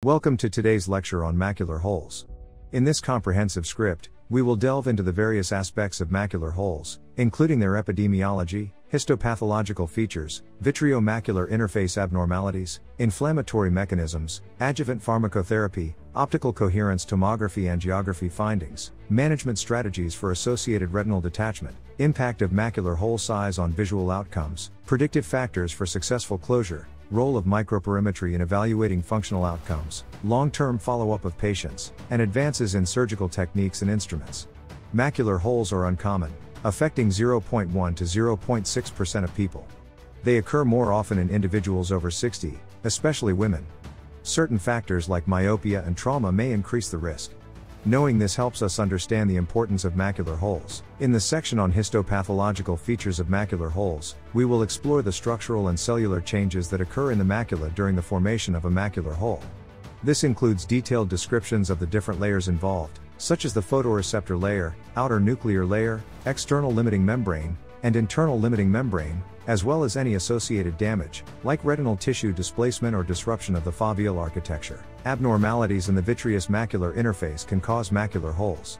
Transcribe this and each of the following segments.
Welcome to today's lecture on macular holes. In this comprehensive script, we will delve into the various aspects of macular holes, including their epidemiology, histopathological features, vitreomacular interface abnormalities, inflammatory mechanisms, adjuvant pharmacotherapy, optical coherence tomography angiography findings, management strategies for associated retinal detachment, impact of macular hole size on visual outcomes, predictive factors for successful closure, role of microperimetry in evaluating functional outcomes, long-term follow-up of patients, and advances in surgical techniques and instruments. Macular holes are uncommon, affecting 0.1 to 0.6% of people. They occur more often in individuals over 60, especially women. Certain factors like myopia and trauma may increase the risk. Knowing this helps us understand the importance of macular holes. In the section on histopathological features of macular holes, we will explore the structural and cellular changes that occur in the macula during the formation of a macular hole. This includes detailed descriptions of the different layers involved, such as the photoreceptor layer, outer nuclear layer, external limiting membrane, and internal limiting membrane, as well as any associated damage, like retinal tissue displacement or disruption of the foveal architecture. Abnormalities in the vitreous macular interface can cause macular holes.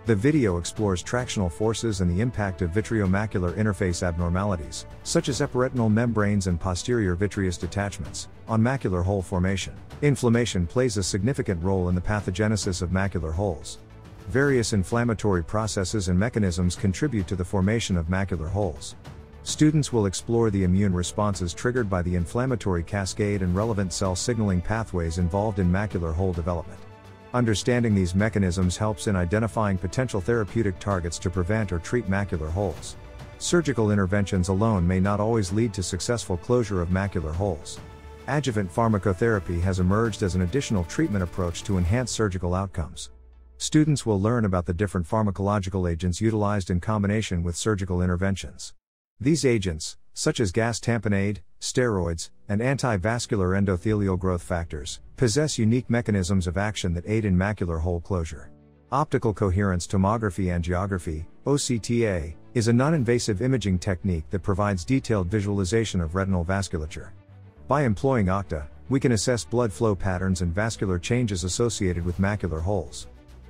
The video explores tractional forces and the impact of vitreomacular interface abnormalities, such as epiretinal membranes and posterior vitreous detachments, on macular hole formation. Inflammation plays a significant role in the pathogenesis of macular holes. Various inflammatory processes and mechanisms contribute to the formation of macular holes. Students will explore the immune responses triggered by the inflammatory cascade and relevant cell signaling pathways involved in macular hole development. Understanding these mechanisms helps in identifying potential therapeutic targets to prevent or treat macular holes. Surgical interventions alone may not always lead to successful closure of macular holes. Adjuvant pharmacotherapy has emerged as an additional treatment approach to enhance surgical outcomes. Students will learn about the different pharmacological agents utilized in combination with surgical interventions. These agents, such as gas tamponade, steroids, and anti-vascular endothelial growth factors, possess unique mechanisms of action that aid in macular hole closure. Optical coherence tomography angiography, OCTA, is a non-invasive imaging technique that provides detailed visualization of retinal vasculature. By employing OCTA, we can assess blood flow patterns and vascular changes associated with macular holes.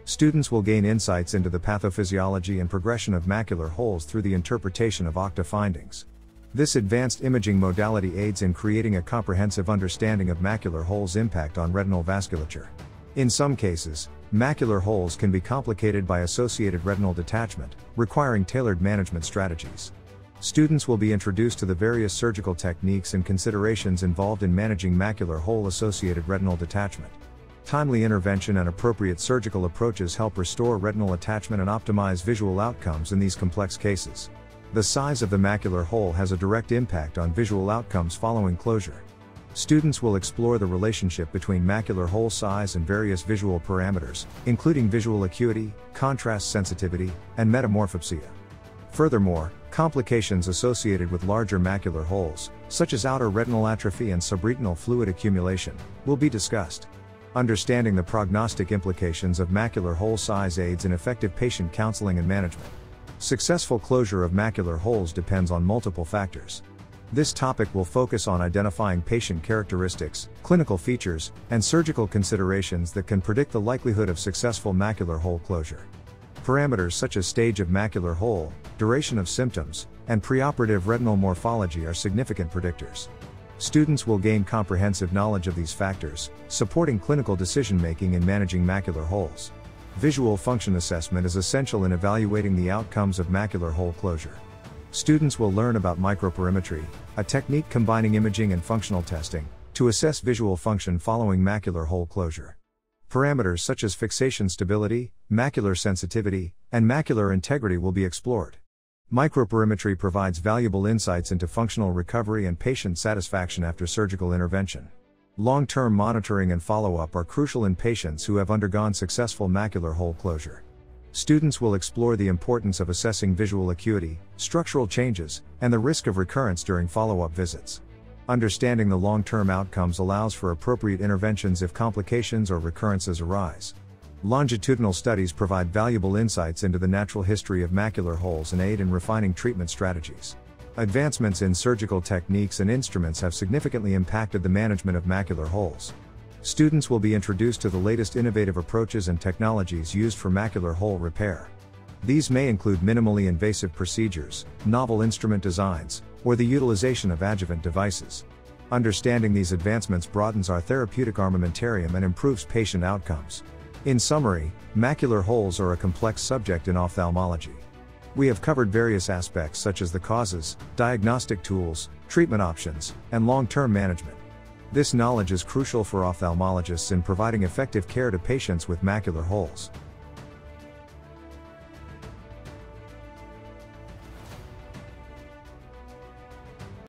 Students will gain insights into the pathophysiology and progression of macular holes through the interpretation of OCTA findings. This advanced imaging modality aids in creating a comprehensive understanding of macular holes' impact on retinal vasculature. In some cases, macular holes can be complicated by associated retinal detachment, requiring tailored management strategies. Students will be introduced to the various surgical techniques and considerations involved in managing macular hole-associated retinal detachment. Timely intervention and appropriate surgical approaches help restore retinal attachment and optimize visual outcomes in these complex cases. The size of the macular hole has a direct impact on visual outcomes following closure. Students will explore the relationship between macular hole size and various visual parameters, including visual acuity, contrast sensitivity, and metamorphopsia. Furthermore, complications associated with larger macular holes, such as outer retinal atrophy and subretinal fluid accumulation, will be discussed. Understanding the prognostic implications of macular hole size aids in effective patient counseling and management. Successful closure of macular holes depends on multiple factors. This topic will focus on identifying patient characteristics, clinical features, and surgical considerations that can predict the likelihood of successful macular hole closure. Parameters such as stage of macular hole, duration of symptoms, and preoperative retinal morphology are significant predictors. Students will gain comprehensive knowledge of these factors, supporting clinical decision-making in managing macular holes. Visual function assessment is essential in evaluating the outcomes of macular hole closure. Students will learn about microperimetry, a technique combining imaging and functional testing, to assess visual function following macular hole closure. Parameters such as fixation stability, macular sensitivity, and macular integrity will be explored. Microperimetry provides valuable insights into functional recovery and patient satisfaction after surgical intervention. Long-term monitoring and follow-up are crucial in patients who have undergone successful macular hole closure. Students will explore the importance of assessing visual acuity, structural changes, and the risk of recurrence during follow-up visits. Understanding the long-term outcomes allows for appropriate interventions if complications or recurrences arise. Longitudinal studies provide valuable insights into the natural history of macular holes and aid in refining treatment strategies. Advancements in surgical techniques and instruments have significantly impacted the management of macular holes. students will be introduced to the latest innovative approaches and technologies used for macular hole repair. These may include minimally invasive procedures, novel instrument designs, or the utilization of adjuvant devices. Understanding these advancements broadens our therapeutic armamentarium and improves patient outcomes. In summary, macular holes are a complex subject in ophthalmology. We have covered various aspects such as the causes, diagnostic tools, treatment options, and long-term management. This knowledge is crucial for ophthalmologists in providing effective care to patients with macular holes.